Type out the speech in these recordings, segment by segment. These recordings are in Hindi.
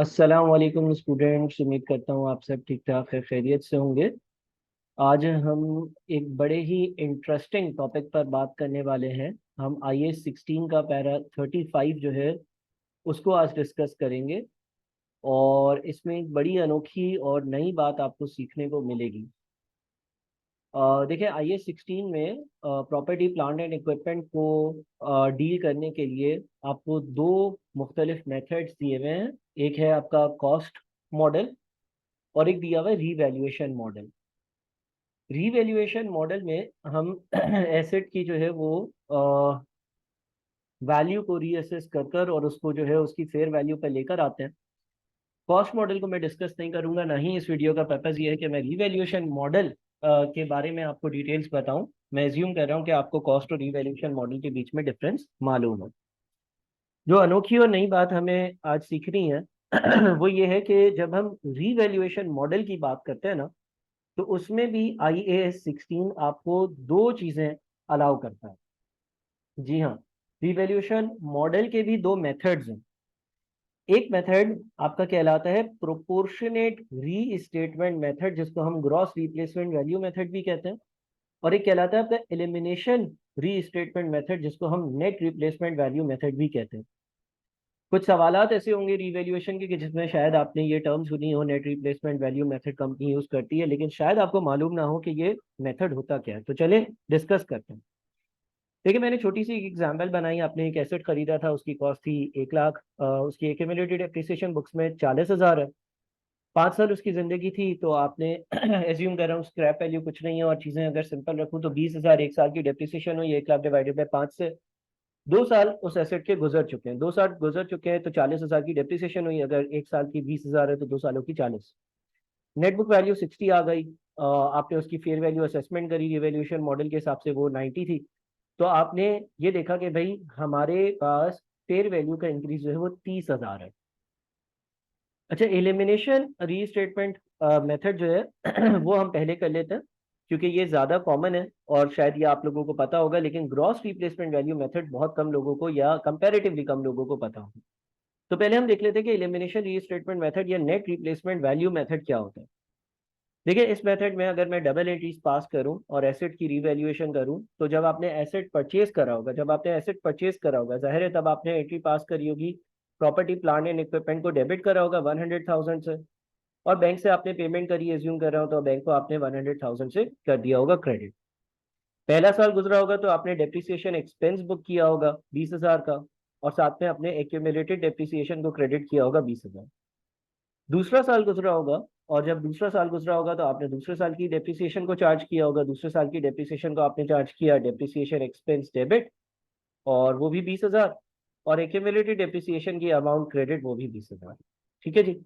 अस्सलाम वालेकुम स्टूडेंट्स। उम्मीद करता हूँ आप सब ठीक ठाक है, खैरियत से होंगे। आज हम एक बड़े ही इंटरेस्टिंग टॉपिक पर बात करने वाले हैं। हम IAS 16 का पैरा 35 जो है उसको आज डिस्कस करेंगे। और इसमें एक बड़ी अनोखी और नई बात आपको सीखने को मिलेगी। देखिए, IAS 16 में प्रॉपर्टी प्लांट एंड इक्विपमेंट को डील करने के लिए आपको दो मुख्तलिफ मेथड्स दिए हुए हैं। एक है आपका कॉस्ट मॉडल और एक दिया हुआ है रीवैल्यूएशन मॉडल। रीवैल्यूएशन मॉडल में हम एसेट की जो है वो वैल्यू को रीअसेस कर कर और उसको जो है उसकी फेयर वैल्यू पर लेकर आते हैं। कॉस्ट मॉडल को मैं डिस्कस नहीं करूंगा, ना ही इस वीडियो का पर्पस ये है कि मैं रीवैल्यूएशन मॉडल के बारे में आपको डिटेल्स बताऊं। मैं एज्यूम कर रहा हूं कि आपको कॉस्ट और रीवैल्यूएशन मॉडल के बीच में डिफरेंस मालूम है। जो अनोखी और नई बात हमें आज सीखनी है वो ये है कि जब हम रीवैल्यूएशन मॉडल की बात करते हैं ना, तो उसमें भी IAS 16 आपको दो चीजें अलाउ करता है। जी हाँ, रिवैल्यूएशन मॉडल के भी दो मेथड्स हैं। एक मेथड आपका कहलाता है प्रोपोर्शनेट री स्टेटमेंट मेथड, जिसको हम ग्रॉस रिप्लेसमेंट वैल्यू मेथड भी कहते हैं। और एक कहलाता है आपका एलिमिनेशन री स्टेटमेंट मेथड, जिसको हम नेट रिप्लेसमेंट वैल्यू मेथड भी कहते हैं। कुछ सवालात ऐसे होंगे रिवैल्यूएशन के कि जिसमें शायद आपने ये टर्म सुनी हो, net replacement value method company use करती है, लेकिन शायद आपको मालूम ना हो कि ये मेथड होता क्या है। तो चले डिस्कस करते हैं। देखिए, मैंने छोटी सी एक एग्जाम्पल बनाई। आपने एक एसेट खरीदा था, उसकी कॉस्ट थी 1 लाख। उसकी एक्यूमुलेटेड एप्रिसिएशन बुक्स में 40,000 है। 5 साल उसकी जिंदगी थी, तो आपने एज्यूम कर रहा हूँ स्क्रैप वैल्यू कुछ नहीं है और चीजें अगर सिंपल रखूँ तो 20,000 1 साल की डेप्रिसिएशन हुई। 1 लाख डिवाइडेड बाई 5 से 2 साल उस एसेट के गुजर चुके हैं। 2 साल गुजर चुके हैं तो 40,000 की डेप्रिसिएशन हुई। अगर 1 साल की 20,000 है तो 2 सालों की 40। नेट बुक वैल्यू 60 आ गई। आपने उसकी फेयर वैल्यू असेसमेंट करी, रिवैल्यूएशन मॉडल के हिसाब से वो 90 थी। तो आपने ये देखा कि भाई हमारे पास फेयर वैल्यू का इंक्रीज जो है वो 30,000 है। अच्छा, एलिमिनेशन रीस्टेटमेंट मेथड जो है वो हम पहले कर लेते हैं, क्योंकि ये ज़्यादा कॉमन है और शायद ये आप लोगों को पता होगा, लेकिन ग्रॉस रिप्लेसमेंट वैल्यू मेथड बहुत कम लोगों को या कंपैरेटिवली कम लोगों को पता होगा। तो पहले हम देख लेते हैं कि एलिमिनेशन रीस्टेटमेंट मेथड या नेट रिप्लेसमेंट वैल्यू मेथड क्या होता है। देखिए, इस मेथड में अगर मैं डबल एंट्रीज पास करूं और एसेट की रिवैल्यूएशन करूं, तो जब आपने एसेट परचेज करा होगा, जाहिर है तब आपने एंट्री पास करी होगी। प्रॉपर्टी प्लांट एंड इक्विपमेंट को डेबिट करा होगा 100,000 से, और बैंक से आपने पेमेंट करी, एज्यूम कर रहा हूं, तो बैंक को आपने 100,000 से कर दिया होगा क्रेडिट। पहला साल गुजरा होगा तो आपने डेप्रिसिएशन एक्सपेंस बुक किया होगा 20,000 का, और साथ में अपने एक्यूमुलेटेड डेप्रिसिएशन को क्रेडिट किया होगा 20,000। दूसरा साल गुजरा होगा, और जब दूसरा साल गुजरा होगा तो आपने दूसरे साल की डेप्रिसिएशन को चार्ज किया होगा। दूसरे साल की डेप्रिसिएशन को आपने चार्ज किया डेप्रिसिएशन एक्सपेंस डेबिट, और वो भी 20,000। और एक्यूमुलेटेड डेप्रिसिएशन की अमाउंट क्रेडिट, वो भी 20,000। ठीक है जी।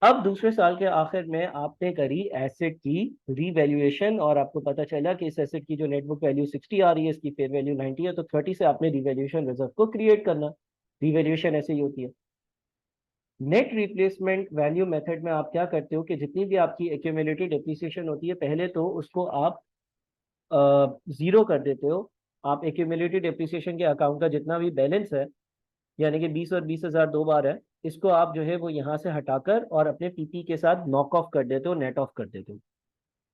अब दूसरे साल के आखिर में आपने करी एसेट की रीवैल्यूएशन, और आपको पता चला कि इस एसेट की जो नेटबुक वैल्यू 60 आ रही है, इसकी फेयर वैल्यू 90 है, तो 30 से आपने रिवैल्यूएशन रिजर्व को क्रिएट करना। रिवैल्यूएशन ऐसे ही होती है। नेट रिप्लेसमेंट वैल्यू मेथड में आप क्या करते हो कि जितनी भी आपकी एक्यूमुलेटेड डेप्रिसिएशन होती है, पहले तो उसको आप जीरो कर देते हो। आप एक्यूमुलेटेड डेप्रिसिएशन के अकाउंट का जितना भी बैलेंस है, यानी कि 20 और 20,000 दो बार है, इसको आप जो है वो यहाँ से हटाकर और अपने पीपी के साथ नॉक ऑफ कर देते हो, नेट ऑफ कर देते हो।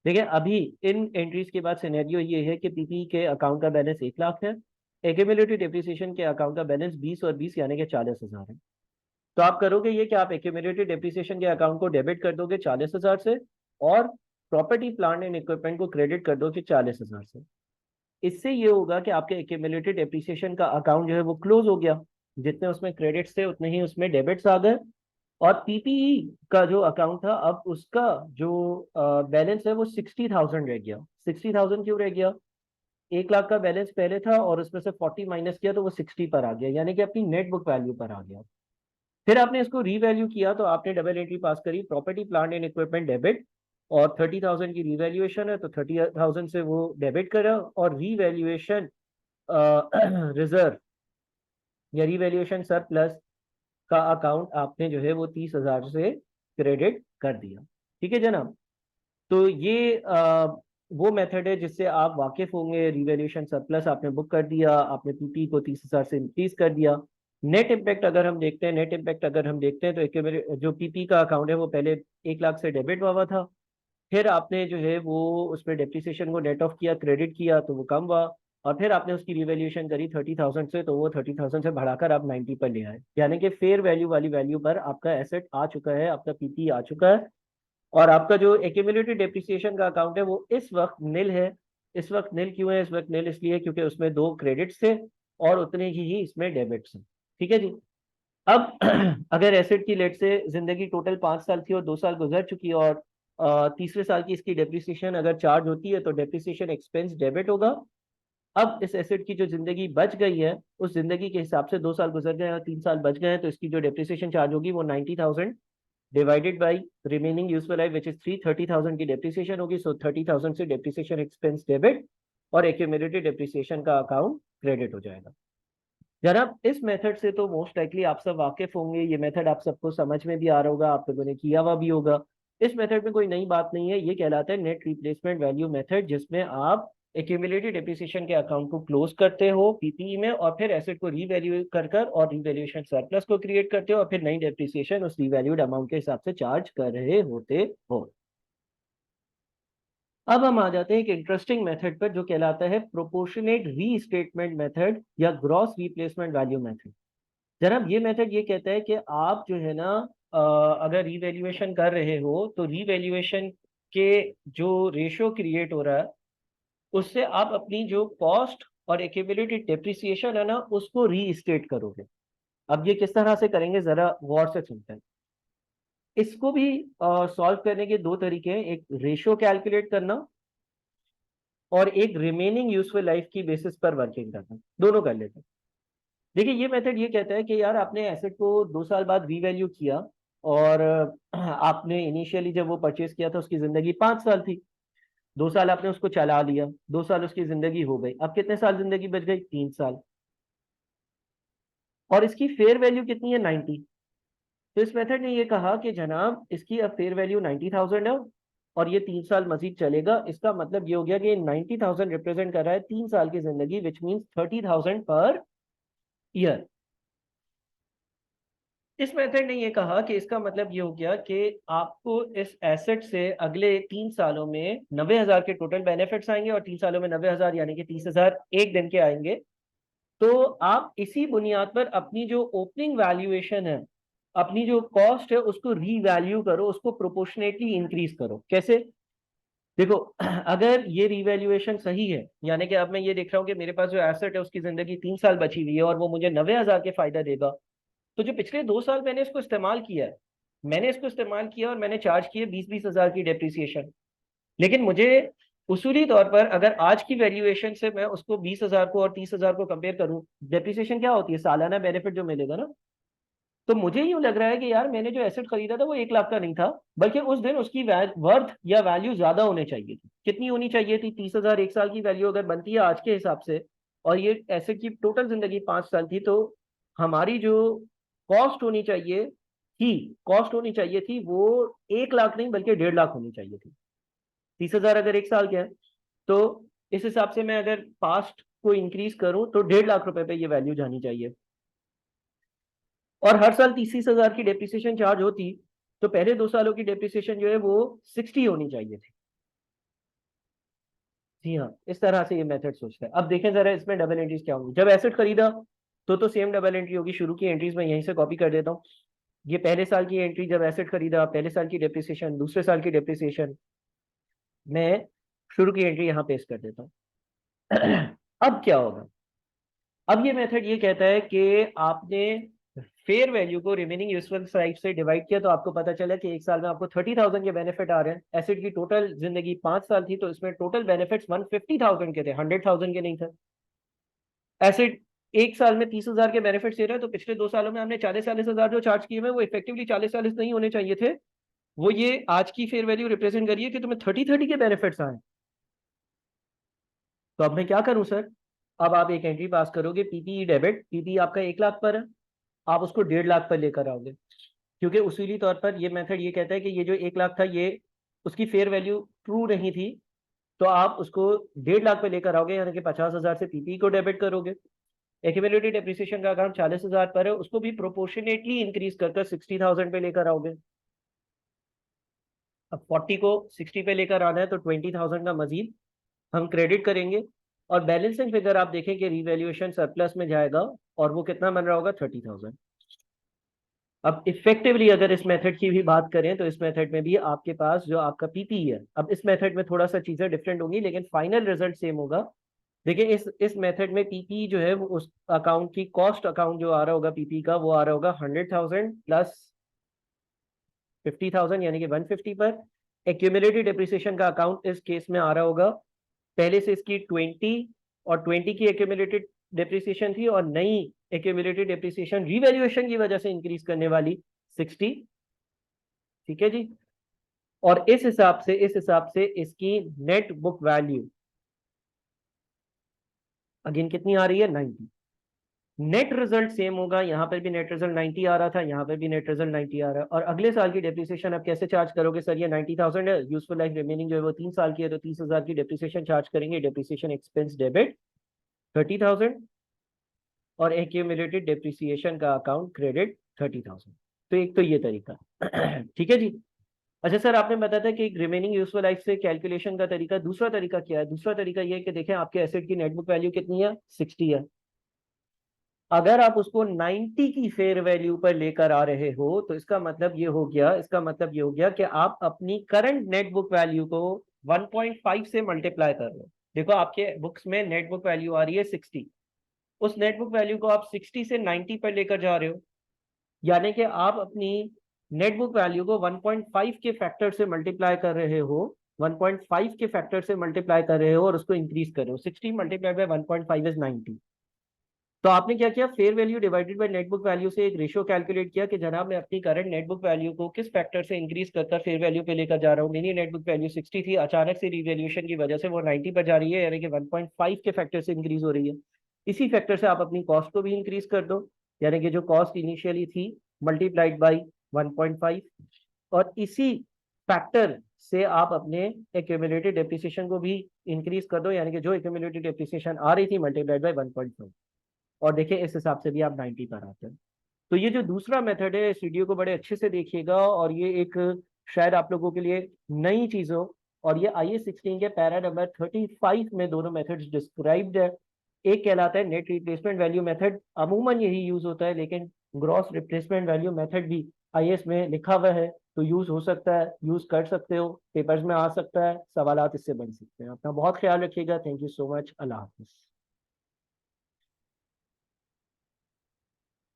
देखिए, अभी इन एंट्रीज के बाद सिनेरियो ये है कि पीपी के अकाउंट का बैलेंस 1 लाख है, एक्यूमुलेटेड डेप्रिसिएशन के अकाउंट का बैलेंस 20 और 20 यानी कि 40,000 है। तो आप करोगे ये कि आप एक्यूमुलेटेड डेप्रिसिएशन के अकाउंट को डेबिट कर दोगे 40,000 से, और प्रॉपर्टी प्लांट एंड इक्विपमेंट को क्रेडिट कर दोगे 40,000 से। इससे ये होगा कि आपके एक्यूमुलेटेड डेप्रिसिएशन का अकाउंट जो है वो क्लोज हो गया। जितने उसमें क्रेडिट्स थे उतने ही उसमें डेबिट्स आ गए। और पीपीई का जो अकाउंट था, अब उसका जो बैलेंस है वो 60,000 रह गया। 60,000 क्यों रह गया? 1 लाख का बैलेंस पहले था और उसमें से 40 माइनस किया तो वो 60 पर आ गया, यानी कि अपनी नेट बुक वैल्यू पर आ गया। फिर आपने इसको रीवैल्यू किया तो आपने डबल एंट्री पास करी, property plant and equipment debit, और 30,000 की रीवैल्यूएशन है तो 30,000 से वो डेबिट करा, और रीवैल्यूएशन रिजर्व या रीवैल्यूएशन सरप्लस का अकाउंट आपने जो है वो 30,000 से क्रेडिट कर दिया। ठीक है जनाब। तो ये वो मेथड है जिससे आप वाकिफ होंगे। रिवैल्यूएशन सरप्लस आपने बुक कर दिया, आपने पीपी को 30,000 से इंक्रीज कर दिया। नेट इम्पैक्ट अगर हम देखते हैं, नेट इम्पैक्ट अगर हम देखते हैं तो एक मेरे जो पीपी का अकाउंट है वो पहले 1 लाख से डेबिट हुआ था, फिर आपने जो है वो उसमें डेप्रिसिएशन को नेट ऑफ किया, क्रेडिट किया तो वो कम हुआ, और फिर आपने उसकी रिवैल्यूएशन करी 30,000 से, तो वो 30,000 से बढ़ाकर आप 90 पर ले आए, यानी कि फेयर वैल्यू वाली वैल्यू पर आपका एसेट आ चुका है, आपका पीपी आ चुका है। और आपका जो एक्यूमुलेटेड डेप्रिसिएशन का अकाउंट है वो इस वक्त नील है। इस वक्त नील क्यों है? इस वक्त नील इसलिए क्योंकि उसमें 2 क्रेडिट्स थे और उतने ही इसमें डेबिट्स हैं। ठीक है जी। अब अगर एसेट की लेट से जिंदगी टोटल 5 साल थी और 2 साल गुजर चुकी है, और तीसरे साल की इसकी डेप्रिसिएशन अगर चार्ज होती है तो डेप्रिसिएशन एक्सपेंस डेबिट होगा। अब इस एसेट की जो जिंदगी बच गई है उस जिंदगी के हिसाब से 2 साल गुजर गए और 3 साल बच गए हैं, तो इसकी जो डेप्रिसिएशन चार्ज होगी वो 90,000 divided by remaining useful life which is 30,000 की डेप्रिसिएशन होगी। सो 30,000 से डेप्रिसिएशन एक्सपेंस डेबिट और एक्यूमुलेटेड डेप्रिसिएशन का अकाउंट क्रेडिट हो जाएगा। जनाब इस मेथड से तो मोस्ट लाइकली आप सब वाकिफ होंगे, ये मेथड आप सबको समझ में भी आ रहा होगा, आप लोगों ने किया हुआ भी होगा। इस मेथड में कोई नई बात नहीं है, ये कहलाता है नेट रिप्लेसमेंट वैल्यू मेथड, जिसमें आप एक्यूमुलेटेड डेप्रिसिएशन के अकाउंट को क्लोज करते हो पीपीई में, और फिर एसेट को रीवैल्यू कर और रीवैल्यूएशन सरप्लस को क्रिएट करते हो, और फिर नई डेप्रिसिएशन उस रीवैल्यूड अमाउंट के हिसाब से चार्ज कर रहे होते हो। अब हम आ जाते हैं एक इंटरेस्टिंग मेथड पर जो कहलाता है प्रोपोर्शनेट रीस्टेटमेंट मेथड या ग्रॉस रिप्लेसमेंट वैल्यू मेथड। जनाब ये मेथड ये कहता है कि आप जो है ना, अगर रीवैल्यूएशन कर रहे हो तो रीवैल्यूएशन के जो रेशो क्रिएट हो रहा है उससे आप अपनी जो कॉस्ट और एक्यूमुलेटेड डेप्रिसिएशन है ना उसको रीस्टेट करोगे। अब ये किस तरह से करेंगे जरा गौर से सुनते हैं। इसको भी सॉल्व करने के 2 तरीके हैं, एक रेशो कैलकुलेट करना और एक रिमेनिंग यूजफुल लाइफ की बेसिस पर वर्किंग करना। दोनों कर लेते हैं। देखिए ये मेथड ये कहता है कि यार आपने एसेट को 2 साल बाद रीवैल्यू किया, और आपने इनिशियली जब वो परचेज किया था उसकी जिंदगी 5 साल थी। 2 साल आपने उसको चला लिया, 2 साल उसकी जिंदगी हो गई, अब कितने साल जिंदगी बच गई? 3 साल। और इसकी फेयर वैल्यू कितनी है? 90। तो इस मेथड ने ये कहा कि जनाब इसकी अब फेयर वैल्यू 90,000 है और ये 3 साल मजीद चलेगा। इसका मतलब ये हो गया कि 90,000 रिप्रेजेंट कर रहा है 3 साल की जिंदगी, विच मीन्स 30,000 पर ईयर। इस मेथड ने ये कहा कि इसका मतलब ये हो गया कि आपको इस एसेट से अगले 3 सालों में 90,000 के टोटल बेनिफिट्स आएंगे, और 3 सालों में 90,000 यानी कि 30,000 एक दिन के आएंगे। तो आप इसी बुनियाद पर अपनी जो ओपनिंग वैल्यूएशन है, अपनी जो कॉस्ट है उसको रीवैल्यू करो, उसको प्रोपोर्शनेटली इंक्रीज करो। कैसे? देखो अगर ये रिवैल्यूएशन सही है, यानी कि अब मैं ये देख रहा हूँ कि मेरे पास जो एसेट है उसकी जिंदगी 3 साल बची हुई है और वो मुझे 90,000 के फायदा देगा, तो जो पिछले 2 साल मैंने इसको इस्तेमाल किया है, मैंने इसको इस्तेमाल किया और मैंने चार्ज किए 20-20 हजार की डेप्रिसिएशन। लेकिन मुझे उसूली तौर पर अगर आज की वैल्यूएशन से मैं उसको 20,000 को और 30,000 को कंपेयर करूं, डेप्रिसिएशन क्या होती है? सालाना बेनिफिट जो मिलेगा ना। तो मुझे यूं लग रहा है कि यार मैंने जो एसेट खरीदा था वो 1 लाख का नहीं था, बल्कि उस दिन उसकी वर्थ या वैल्यू ज्यादा होनी चाहिए थी। कितनी होनी चाहिए थी? 30,000 1 साल की वैल्यू अगर बनती है आज के हिसाब से, और ये एसेट की टोटल जिंदगी 5 साल थी, तो हमारी जो कॉस्ट होनी चाहिए थी, कॉस्ट होनी चाहिए थी वो 1 लाख नहीं बल्कि 1.5 लाख होनी चाहिए थी। 30,000 अगर 1 साल के हैं, तो इस हिसाब से मैं अगर पास्ट को इंक्रीज करूं तो 1.5 लाख रुपए पे ये वैल्यू जानी चाहिए। और हर साल 30,000 की डेप्रिसिएशन चार्ज होती, तो पहले 2 सालों की डेप्रिसिएशन जो है वो 60 होनी चाहिए थी। जी हाँ, इस तरह से ये मेथड सोचता है। अब देखें जरा इसमें डबल एंट्रीज क्या होंगी। जब एसेट खरीदा तो सेम डबल एंट्री होगी। शुरू की एंट्रीज में यहीं से कॉपी कर देता हूँ। ये पहले साल की एंट्री, जब एसेट खरीदा, पहले साल की डेप्रिसिएशन, दूसरे साल की डेप्रिसिएशन, मैं शुरू की एंट्री यहाँ पेस्ट कर देता हूँ। अब क्या होगा? अब ये मेथड ये कहता है कि आपने फेयर वैल्यू को रिमेनिंग यूजफुल लाइफ से डिवाइड किया, तो आपको पता चला कि 1 साल में आपको 30,000 के बेनिफिट आ रहे हैं। एसेट की टोटल जिंदगी 5 साल थी, तो इसमें टोटल बेनिफिट्स 150,000 के थे, 100,000 के नहीं थे। एसेट 1 साल में 30,000 के बेनिफिट दे रहा है, तो पिछले 2 सालों में हमने 40-40 हजार जो चार्ज किए हुए वो इफेक्टिवली 40-40 नहीं होने चाहिए थे। वो ये आज की फेयर वैल्यू रिप्रेजेंट करिए कि तुम्हें 30-30 के बेनिफिट्स आए। तो अब मैं क्या करूं सर? अब आप एक एंट्री पास करोगे पीपीई डेबिट, पीपीई आपका 1 लाख पर है, आप उसको 1.5 लाख पर लेकर आओगे, क्योंकि उसूली तौर पर ये मेथड ये कहता है कि ये जो 1 लाख था ये उसकी फेयर वैल्यू ट्रू नहीं थी, तो आप उसको 1.5 लाख पे लेकर आओगे, यानी कि 50,000 से पीपी को डेबिट करोगे। एक्यूमुलेटेड डेप्रिसिएशन का अकाउंट 40,000 पर है, उसको भी प्रोपोर्शनेटली इंक्रीज कर 60,000 पे लेकर आओगे। अब 40 को 60 पे लेकर आना है तो 20,000 का मजीद हम क्रेडिट करेंगे, और बैलेंसिंग फिगर आप देखें कि रिवैल्यूएशन सरप्लस में जाएगा और वो कितना बन रहा होगा 30,000। अब इफेक्टिवली अगर इस मेथड की भी बात करें तो इस मेथड में भी आपके पास जो आपका पीपी है, अब इस मेथड में थोड़ा सा चीजें डिफरेंट होंगी लेकिन फाइनल रिजल्ट सेम होगा। देखिए इस मेथड में पीपी जो है वो उस अकाउंट की कॉस्ट अकाउंट जो आ रहा होगा पीपी का, वो आ रहा होगा 100,000 प्लस 50,000 यानी कि 150 पर। एक्यूमुलेटेड डेप्रिसिएशन का अकाउंट इस केस में आ रहा होगा पहले से इसकी 20 और 20 की एक्यूमुलेटेड डेप्रिसिएशन थी और नई एक्यूमुलेटेड डेप्रिसिएशन रिवैल्यूएशन की वजह से इंक्रीज करने वाली 60। ठीक है जी। और इस हिसाब से इसकी नेट बुक वैल्यू अगेन कितनी आ रही है 90। नेट रिजल्ट सेम होगा, यहाँ पर भी नेट रिजल्ट 90 आ रहा था, यहाँ पर भी नेट रिजल्ट 90 आ रहा है। और अगले साल की डेप्रिसिएशन आप कैसे चार्ज करोगे? सर ये 90,000 है, यूजफुल लाइफ रिमेनिंग जो है वो 3 साल की है, तो 30,000 की डेप्रिसिएशन चार्ज करेंगे, डेप्रिसिएशन एक्सपेंस डेबिट 30,000 और एक्यूमुलेटेड डेप्रिसिएशन का अकाउंट क्रेडिट 30,000। तो एक तो ये तरीका ठीक है जी। अच्छा सर आपने बताया था कि रिमेनिंग यूजफुल लाइफ से कैलकुलेशन का तरीका, दूसरा तरीका क्या है? दूसरा तरीका ये है कि देखें आपके एसेट की नेट बुक वैल्यू कितनी है 60 है, अगर आप उसको 90 की फेयर वैल्यू पर लेकर आ रहे हो तो इसका मतलब ये हो गया, कि आप अपनी करंट नेट बुक वैल्यू को 1.5 से मल्टीप्लाई कर रहे हो। देखो आपके बुक्स में नेट बुक वैल्यू आ रही है 60, उस नेट बुक वैल्यू को आप 60 से 90 पर लेकर जा रहे हो, यानी कि आप अपनी नेट बुक वैल्यू को 1.5 के फैक्टर से मल्टीप्लाई कर रहे हो, 1.5 के फैक्टर से मल्टीप्लाई कर रहे हो और उसको इंक्रीज कर रहे हो। 60 मल्टीप्लाई बाय 1.5 इज 90। तो आपने क्या किया, fair value divided by net book value से एक रेशियो कैलकुलेट किया कि जनाब मैं अपनी करंट नेट बुक वैल्यू को किस फैक्टर से इंक्रीज कर फेयर वैल्यू पे लेकर जा रहा हूँ। मेरी नेट बुक वैल्यू 60 थी, अचानक से रिवैल्यूएशन की वजह से वो 90 पर जा रही है, यानी कि 1.5 के फैक्टर से इंक्रीज हो रही है। इसी फैक्टर से आप अपनी कॉस्ट को भी इंक्रीज कर दो, यानी कि जो कॉस्ट इनिशियली थी मल्टीप्लाइड बाई 1.5, और इसी फैक्टर से आप अपने एक्यूमुलेटेड डेप्रिसिएशन को भी इंक्रीज कर दो, यानी कि जो एक्यूमुलेटेड डेप्रिसिएशन आ रही थी मल्टीप्लाइड बाई 1.5, और देखिए इस हिसाब से भी आप 90 पर आते हैं। तो ये जो दूसरा मेथड है इस वीडियो को बड़े अच्छे से देखिएगा, और ये एक शायद आप लोगों के लिए नई चीज हो, और ये IAS 16 के पैरा नंबर 35 में दोनों मेथड्स डिस्क्राइब्ड है। एक कहलाता है नेट रिप्लेसमेंट वैल्यू मेथड, अमूमन यही यूज होता है, लेकिन ग्रॉस रिप्लेसमेंट वैल्यू मेथड भी IAS में लिखा हुआ है, तो यूज हो सकता है, यूज कर सकते हो, पेपर्स में आ सकता है, सवालात इससे बन सकते हैं। अपना बहुत ख्याल रखिएगा। Thank you so much. Allah Hafiz.